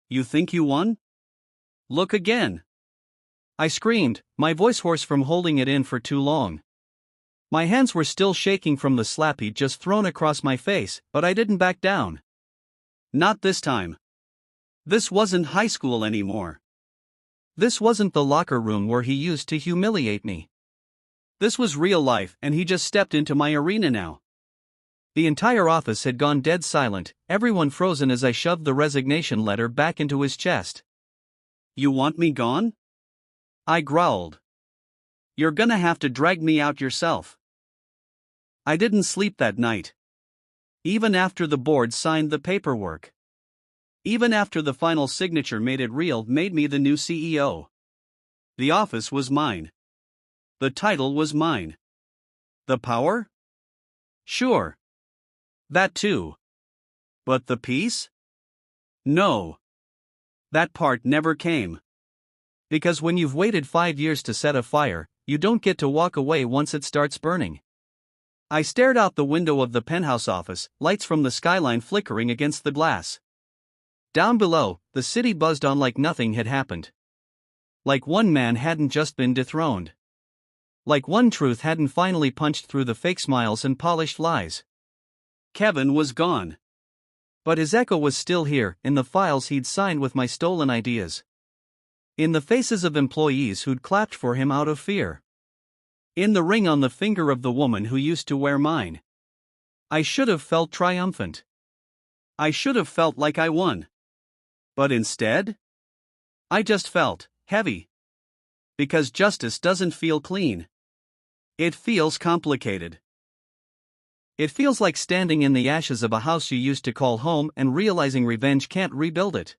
You think you won? Look again. I screamed, my voice hoarse from holding it in for too long. My hands were still shaking from the slap he'd just thrown across my face, but I didn't back down. Not this time. This wasn't high school anymore. This wasn't the locker room where he used to humiliate me. This was real life, and he just stepped into my arena now. The entire office had gone dead silent, everyone frozen as I shoved the resignation letter back into his chest. You want me gone? I growled. You're gonna have to drag me out yourself. I didn't sleep that night. Even after the board signed the paperwork. Even after the final signature made me the new CEO. The office was mine. The title was mine. The power? Sure. That too. But the peace? No. That part never came. Because when you've waited 5 years to set a fire, you don't get to walk away once it starts burning. I stared out the window of the penthouse office, lights from the skyline flickering against the glass. Down below, the city buzzed on like nothing had happened. Like one man hadn't just been dethroned. Like one truth hadn't finally punched through the fake smiles and polished lies. Kevin was gone. But his echo was still here, in the files he'd signed with my stolen ideas. In the faces of employees who'd clapped for him out of fear. In the ring on the finger of the woman who used to wear mine. I should have felt triumphant. I should have felt like I won. But instead? I just felt heavy. Because justice doesn't feel clean. It feels complicated. It feels like standing in the ashes of a house you used to call home and realizing revenge can't rebuild it.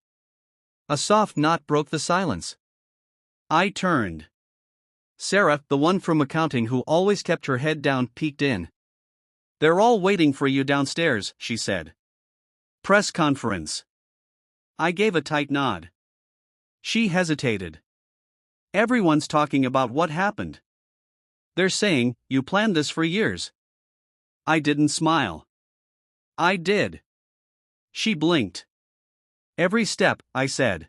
A soft knot broke the silence. I turned. Sarah, the one from accounting who always kept her head down, peeked in. They're all waiting for you downstairs, she said. Press conference. I gave a tight nod. She hesitated. Everyone's talking about what happened. They're saying, you planned this for years. I didn't smile. I did. She blinked. Every step, I said.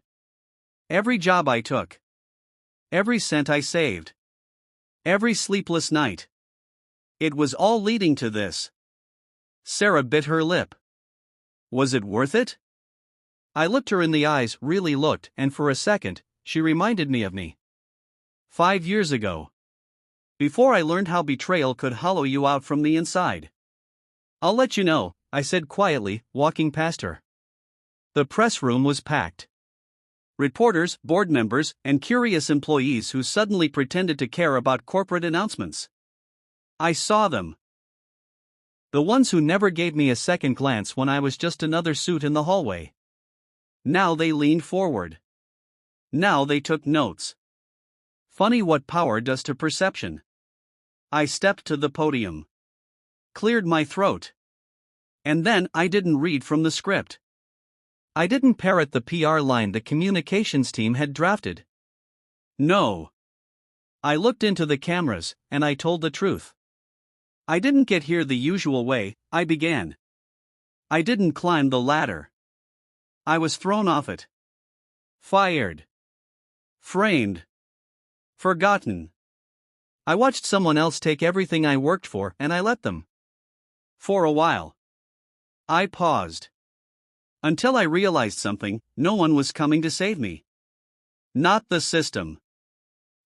Every job I took. Every cent I saved. Every sleepless night. It was all leading to this. Sarah bit her lip. Was it worth it? I looked her in the eyes, really looked, and for a second, she reminded me of me. 5 years ago. Before I learned how betrayal could hollow you out from the inside. I'll let you know, I said quietly, walking past her. The press room was packed. Reporters, board members, and curious employees who suddenly pretended to care about corporate announcements. I saw them. The ones who never gave me a second glance when I was just another suit in the hallway. Now they leaned forward. Now they took notes. Funny what power does to perception. I stepped to the podium. Cleared my throat. And then I didn't read from the script. I didn't parrot the PR line the communications team had drafted. No. I looked into the cameras, and I told the truth. I didn't get here the usual way, I began. I didn't climb the ladder. I was thrown off it. Fired. Framed. Forgotten. I watched someone else take everything I worked for and I let them. For a while. I paused. Until I realized something, no one was coming to save me. Not the system.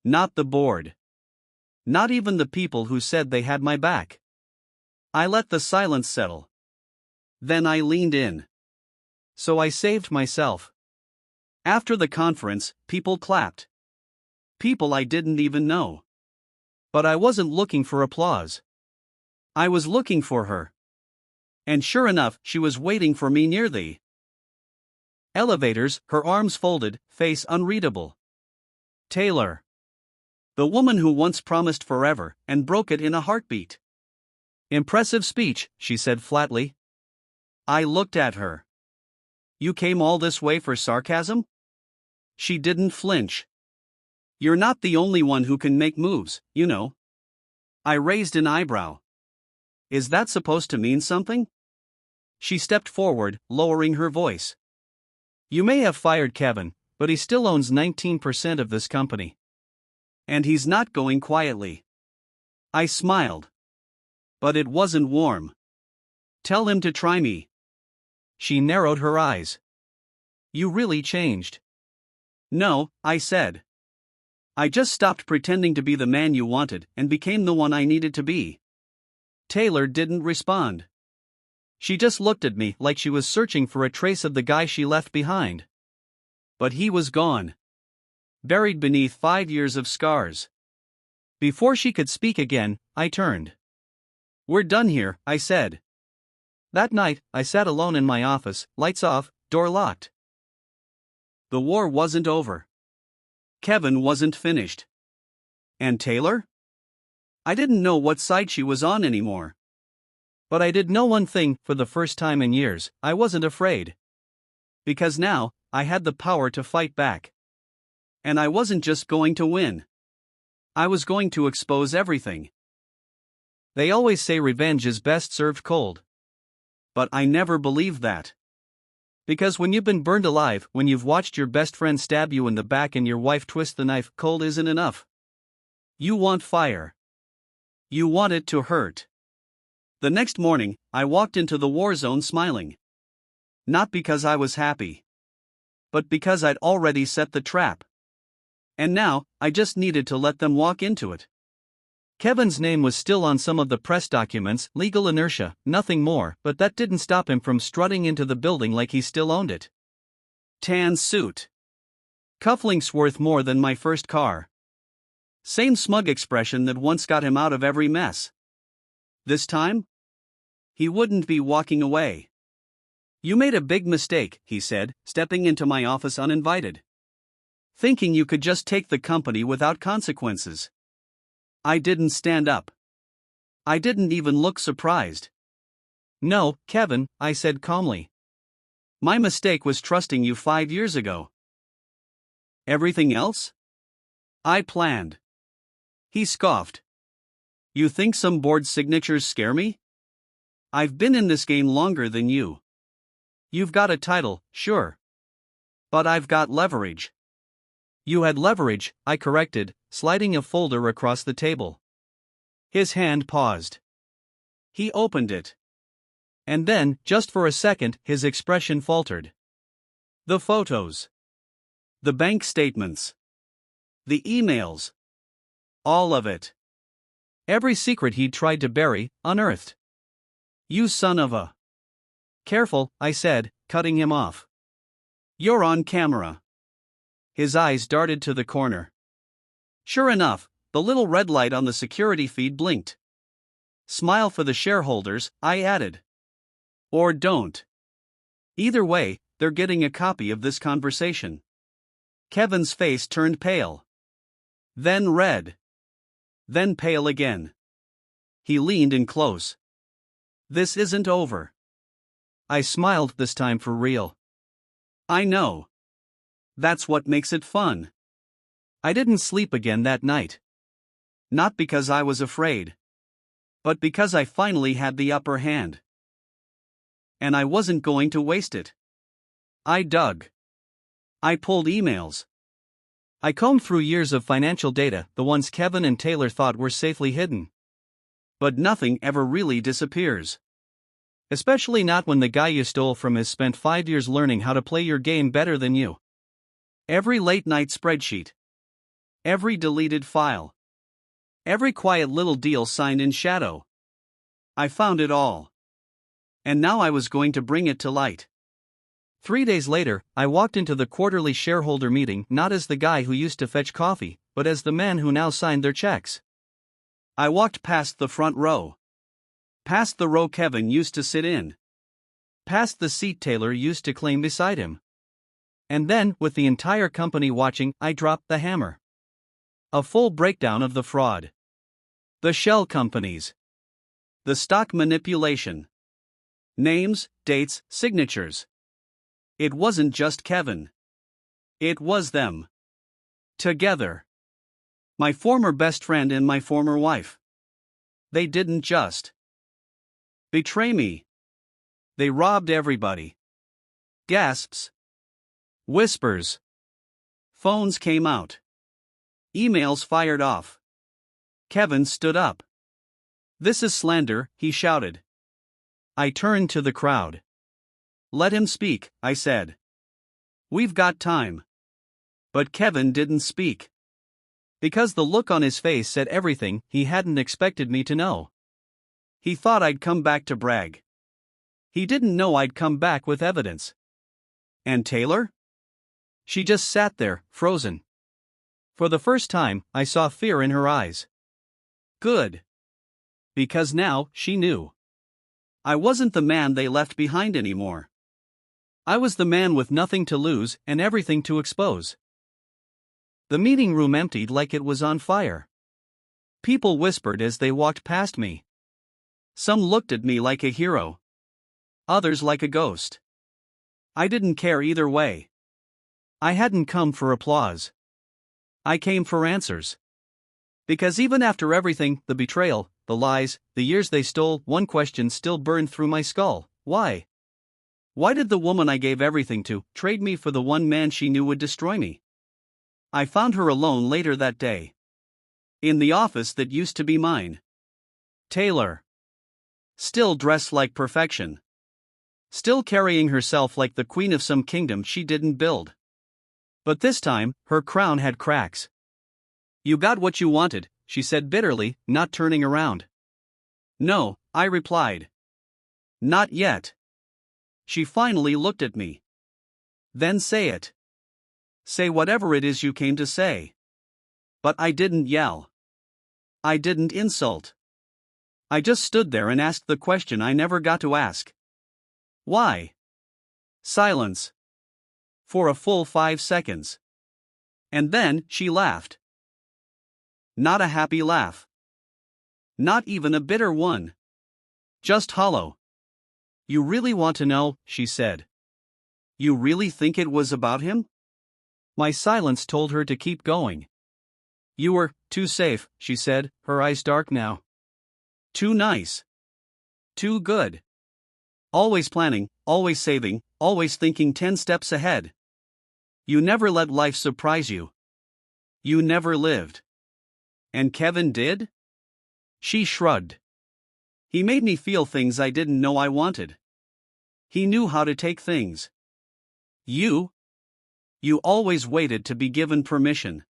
Not the board. Not even the people who said they had my back. I let the silence settle. Then I leaned in. So I saved myself. After the conference, people clapped. People I didn't even know. But I wasn't looking for applause. I was looking for her. And sure enough, she was waiting for me near the elevators, her arms folded, face unreadable. Taylor. The woman who once promised forever, and broke it in a heartbeat. Impressive speech, she said flatly. I looked at her. You came all this way for sarcasm? She didn't flinch. You're not the only one who can make moves, you know. I raised an eyebrow. Is that supposed to mean something? She stepped forward, lowering her voice. You may have fired Kevin, but he still owns 19% of this company. And he's not going quietly. I smiled. But it wasn't warm. Tell him to try me. She narrowed her eyes. You really changed. No, I said. I just stopped pretending to be the man you wanted and became the one I needed to be. Taylor didn't respond. She just looked at me like she was searching for a trace of the guy she left behind. But he was gone. Buried beneath 5 years of scars. Before she could speak again, I turned. We're done here, I said. That night, I sat alone in my office, lights off, door locked. The war wasn't over. Kevin wasn't finished. And Taylor? I didn't know what side she was on anymore. But I did know one thing: for the first time in years, I wasn't afraid. Because now, I had the power to fight back. And I wasn't just going to win. I was going to expose everything. They always say revenge is best served cold. But I never believed that. Because when you've been burned alive, when you've watched your best friend stab you in the back and your wife twist the knife, cold isn't enough. You want fire. You want it to hurt. The next morning, I walked into the war zone smiling. Not because I was happy. But because I'd already set the trap. And now, I just needed to let them walk into it. Kevin's name was still on some of the press documents, legal inertia, nothing more, but that didn't stop him from strutting into the building like he still owned it. Tan suit. Cufflinks worth more than my first car. Same smug expression that once got him out of every mess. This time? He wouldn't be walking away. You made a big mistake, he said, stepping into my office uninvited. Thinking you could just take the company without consequences. I didn't stand up. I didn't even look surprised. No, Kevin, I said calmly. My mistake was trusting you 5 years ago. Everything else? I planned. He scoffed. You think some board signatures scare me? I've been in this game longer than you. You've got a title, sure. But I've got leverage. You had leverage, I corrected, sliding a folder across the table. His hand paused. He opened it. And then, just for a second, his expression faltered. The photos. The bank statements. The emails. All of it. Every secret he'd tried to bury, unearthed. You son of a... Careful, I said, cutting him off. You're on camera. His eyes darted to the corner. Sure enough, the little red light on the security feed blinked. Smile for the shareholders, I added. Or don't. Either way, they're getting a copy of this conversation. Kevin's face turned pale. Then red. Then pale again. He leaned in close. This isn't over. I smiled this time for real. I know. That's what makes it fun. I didn't sleep again that night. Not because I was afraid. But because I finally had the upper hand. And I wasn't going to waste it. I dug. I pulled emails. I combed through years of financial data, the ones Kevin and Taylor thought were safely hidden. But nothing ever really disappears. Especially not when the guy you stole from has spent 5 years learning how to play your game better than you. Every late-night spreadsheet. Every deleted file. Every quiet little deal signed in shadow. I found it all. And now I was going to bring it to light. 3 days later, I walked into the quarterly shareholder meeting not as the guy who used to fetch coffee, but as the man who now signed their checks. I walked past the front row. Past the row Kevin used to sit in. Past the seat Taylor used to claim beside him. And then, with the entire company watching, I dropped the hammer. A full breakdown of the fraud. The shell companies. The stock manipulation. Names, dates, signatures. It wasn't just Kevin. It was them. Together. My former best friend and my former wife. They didn't just betray me. They robbed everybody. Gasps. Whispers. Phones came out. Emails fired off. Kevin stood up. "This is slander," he shouted. I turned to the crowd. "Let him speak," I said. "We've got time." But Kevin didn't speak. Because the look on his face said everything he hadn't expected me to know. He thought I'd come back to brag. He didn't know I'd come back with evidence. And Taylor? She just sat there, frozen. For the first time, I saw fear in her eyes. Good. Because now, she knew. I wasn't the man they left behind anymore. I was the man with nothing to lose and everything to expose. The meeting room emptied like it was on fire. People whispered as they walked past me. Some looked at me like a hero. Others like a ghost. I didn't care either way. I hadn't come for applause. I came for answers. Because even after everything, the betrayal, the lies, the years they stole, one question still burned through my skull. Why? Why did the woman I gave everything to trade me for the one man she knew would destroy me? I found her alone later that day. In the office that used to be mine. Taylor. Still dressed like perfection. Still carrying herself like the queen of some kingdom she didn't build. But this time, her crown had cracks. "You got what you wanted," she said bitterly, not turning around. "No," I replied. "Not yet." She finally looked at me. "Then say it. Say whatever it is you came to say." But I didn't yell. I didn't insult. I just stood there and asked the question I never got to ask. Why? Silence. For a full 5 seconds. And then she laughed. Not a happy laugh. Not even a bitter one. Just hollow. "You really want to know," she said. "You really think it was about him?" My silence told her to keep going. "You were too safe," she said, her eyes dark now. "Too nice. Too good. Always planning, always saving, always thinking 10 steps ahead. You never let life surprise you. You never lived." "And Kevin did?" She shrugged. "He made me feel things I didn't know I wanted. He knew how to take things. You always waited to be given permission."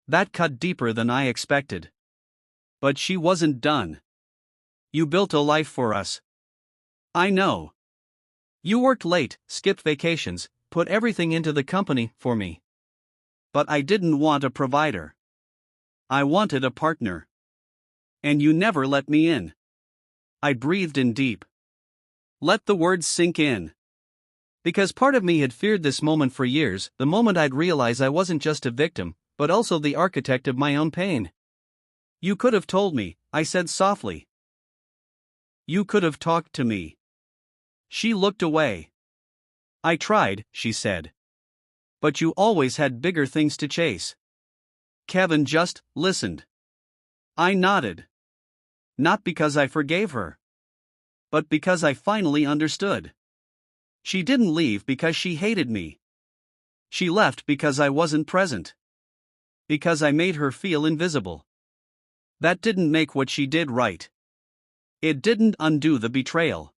That cut deeper than I expected. But she wasn't done. "You built a life for us. I know. You worked late, skipped vacations, put everything into the company for me. But I didn't want a provider. I wanted a partner. And you never let me in." I breathed in deep. Let the words sink in. Because part of me had feared this moment for years, the moment I'd realize I wasn't just a victim, but also the architect of my own pain. "You could have told me," I said softly. "You could have talked to me." She looked away. "I tried," she said. "But you always had bigger things to chase." Kevin just listened. I nodded. Not because I forgave her. But because I finally understood. She didn't leave because she hated me. She left because I wasn't present. Because I made her feel invisible. That didn't make what she did right. It didn't undo the betrayal.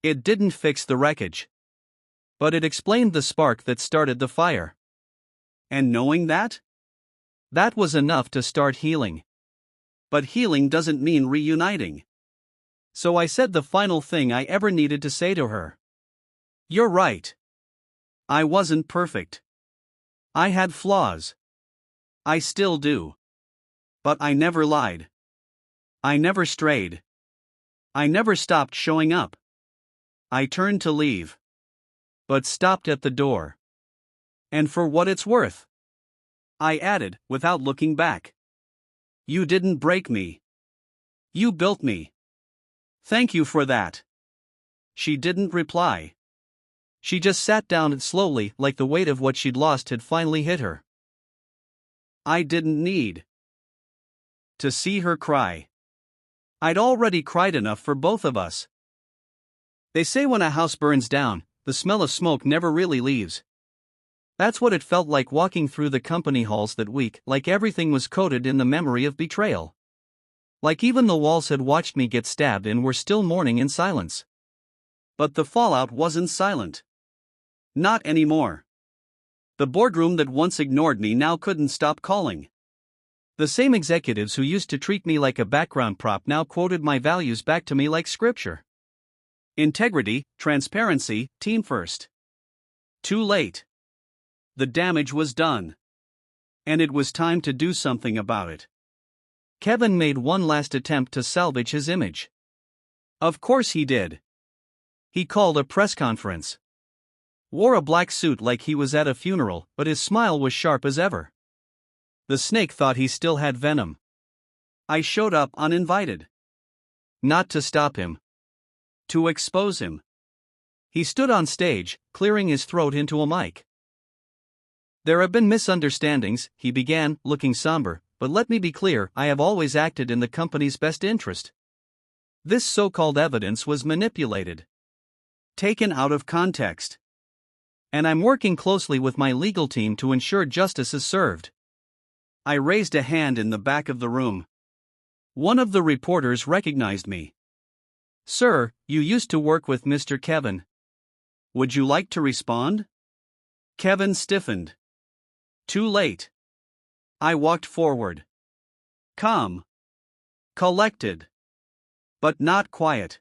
It didn't fix the wreckage. But it explained the spark that started the fire. And knowing that? That was enough to start healing. But healing doesn't mean reuniting. So I said the final thing I ever needed to say to her. "You're right. I wasn't perfect. I had flaws. I still do. But I never lied. I never strayed. I never stopped showing up." I turned to leave. But stopped at the door. "And for what it's worth," I added, without looking back. "You didn't break me. You built me. Thank you for that." She didn't reply. She just sat down slowly, like the weight of what she'd lost had finally hit her. I didn't need to see her cry. I'd already cried enough for both of us. They say when a house burns down, the smell of smoke never really leaves. That's what it felt like walking through the company halls that week, like everything was coated in the memory of betrayal. Like even the walls had watched me get stabbed and were still mourning in silence. But the fallout wasn't silent. Not anymore. The boardroom that once ignored me now couldn't stop calling. The same executives who used to treat me like a background prop now quoted my values back to me like scripture. Integrity, transparency, team first. Too late. The damage was done. And it was time to do something about it. Kevin made one last attempt to salvage his image. Of course he did. He called a press conference. Wore a black suit like he was at a funeral, but his smile was sharp as ever. The snake thought he still had venom. I showed up uninvited. Not to stop him. To expose him. He stood on stage, clearing his throat into a mic. There have been misunderstandings, he began, looking somber, but let me be clear, I have always acted in the company's best interest. This so-called evidence was manipulated. Taken out of context. And I'm working closely with my legal team to ensure justice is served. I raised a hand in the back of the room. One of the reporters recognized me. Sir, you used to work with Mr. Kevin. Would you like to respond? Kevin stiffened. Too late. I walked forward. Calm. Collected. But not quiet.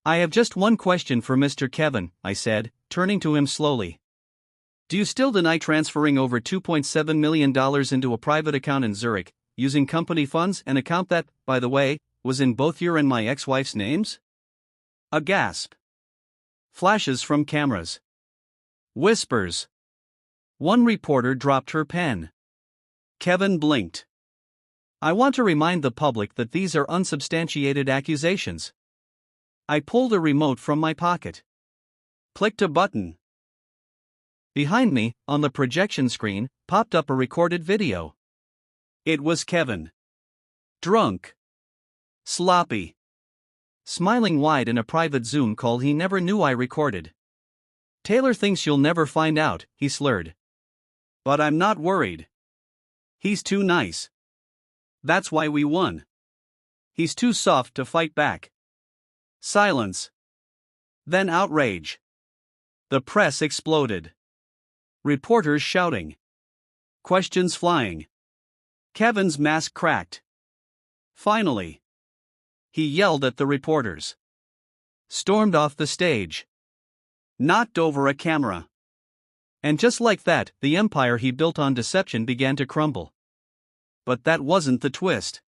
I have just one question for Mr. Kevin, I said, turning to him slowly. Do you still deny transferring over $2.7 million into a private account in Zurich, using company funds, an account that, by the way, was in both your and my ex-wife's names? A gasp. Flashes from cameras. Whispers. One reporter dropped her pen. Kevin blinked. I want to remind the public that these are unsubstantiated accusations. I pulled a remote from my pocket. Clicked a button. Behind me, on the projection screen, popped up a recorded video. It was Kevin. Drunk. Sloppy. Smiling wide in a private Zoom call he never knew I recorded. Taylor thinks you'll never find out, he slurred. But I'm not worried. He's too nice. That's why we won. He's too soft to fight back. Silence. Then outrage. The press exploded. Reporters shouting. Questions flying. Kevin's mask cracked. Finally. He yelled at the reporters. Stormed off the stage. Knocked over a camera. And just like that, the empire he built on deception began to crumble. But that wasn't the twist.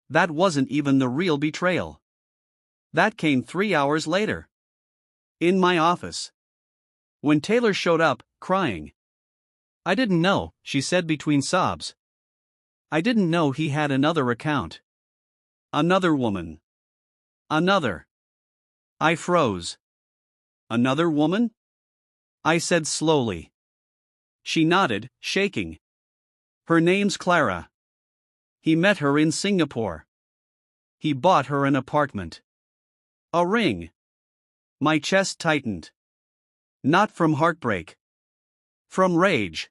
That wasn't even the real betrayal. That came 3 hours later. In my office. When Taylor showed up, crying. I didn't know, she said between sobs. I didn't know he had another account. Another woman. Another. I froze. Another woman? I said slowly. She nodded, shaking. Her name's Clara. He met her in Singapore. He bought her an apartment. A ring. My chest tightened. Not from heartbreak. From rage.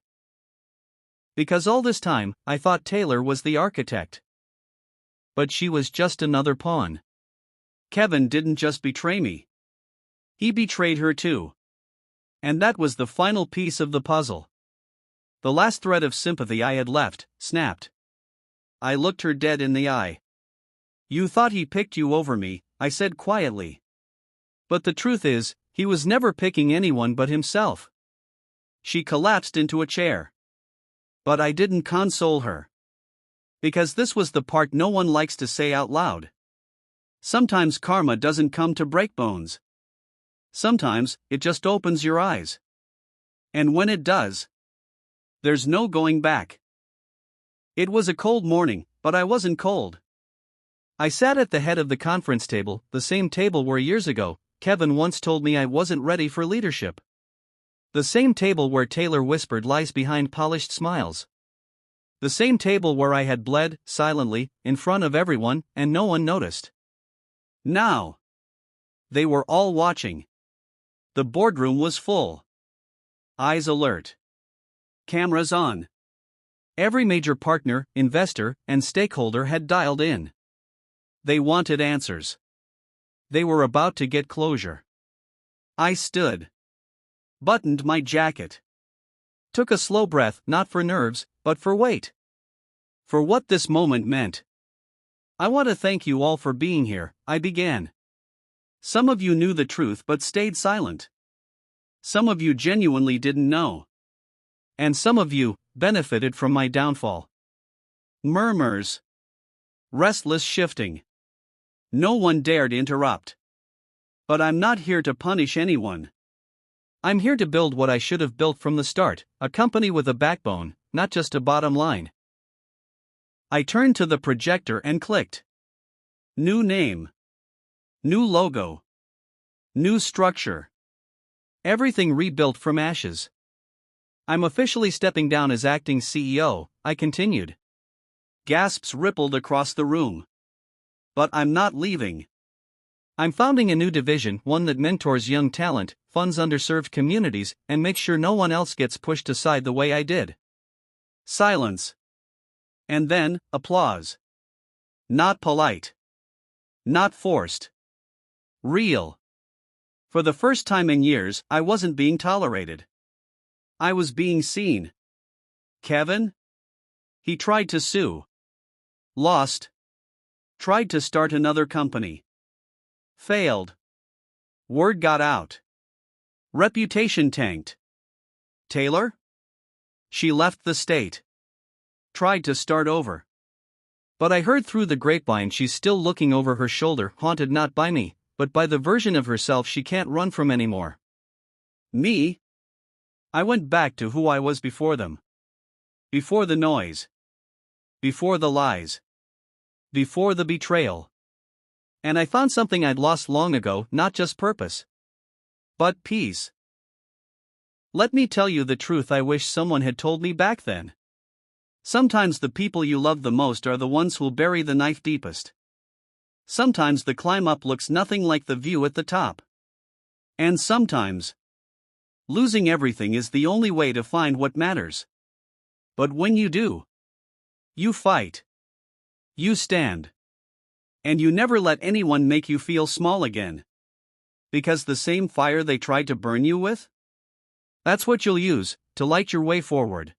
Because all this time, I thought Taylor was the architect. But she was just another pawn. Kevin didn't just betray me. He betrayed her too. And that was the final piece of the puzzle. The last thread of sympathy I had left, snapped. I looked her dead in the eye. You thought he picked you over me, I said quietly. But the truth is, he was never picking anyone but himself. She collapsed into a chair. But I didn't console her. Because this was the part no one likes to say out loud. Sometimes karma doesn't come to break bones. Sometimes, it just opens your eyes. And when it does, there's no going back. It was a cold morning, but I wasn't cold. I sat at the head of the conference table, the same table where years ago, Kevin once told me I wasn't ready for leadership. The same table where Taylor whispered lies behind polished smiles. The same table where I had bled, silently, in front of everyone, and no one noticed. Now. They were all watching. The boardroom was full. Eyes alert. Cameras on. Every major partner, investor, and stakeholder had dialed in. They wanted answers. They were about to get closure. I stood. Buttoned my jacket. Took a slow breath, not for nerves, but for weight. For what this moment meant. I want to thank you all for being here, I began. Some of you knew the truth but stayed silent. Some of you genuinely didn't know. And some of you benefited from my downfall. Murmurs. Restless shifting. No one dared interrupt. But I'm not here to punish anyone. I'm here to build what I should have built from the start, a company with a backbone, not just a bottom line. I turned to the projector and clicked. New name. New logo. New structure. Everything rebuilt from ashes. I'm officially stepping down as acting CEO, I continued. Gasps rippled across the room. But I'm not leaving. I'm founding a new division, one that mentors young talent, funds underserved communities, and makes sure no one else gets pushed aside the way I did. Silence. And then, applause. Not polite. Not forced. Real. For the first time in years, I wasn't being tolerated. I was being seen. Kevin? He tried to sue. Lost. Tried to start another company. Failed. Word got out. Reputation tanked. Taylor? She left the state. Tried to start over. But I heard through the grapevine she's still looking over her shoulder, haunted not by me, but by the version of herself she can't run from anymore. Me? I went back to who I was before them. Before the noise. Before the lies. Before the betrayal. And I found something I'd lost long ago, not just purpose, but peace. Let me tell you the truth I wish someone had told me back then. Sometimes the people you love the most are the ones who'll bury the knife deepest. Sometimes the climb up looks nothing like the view at the top. And sometimes, losing everything is the only way to find what matters. But when you do, you fight. You stand. And you never let anyone make you feel small again. Because the same fire they tried to burn you with? That's what you'll use to light your way forward.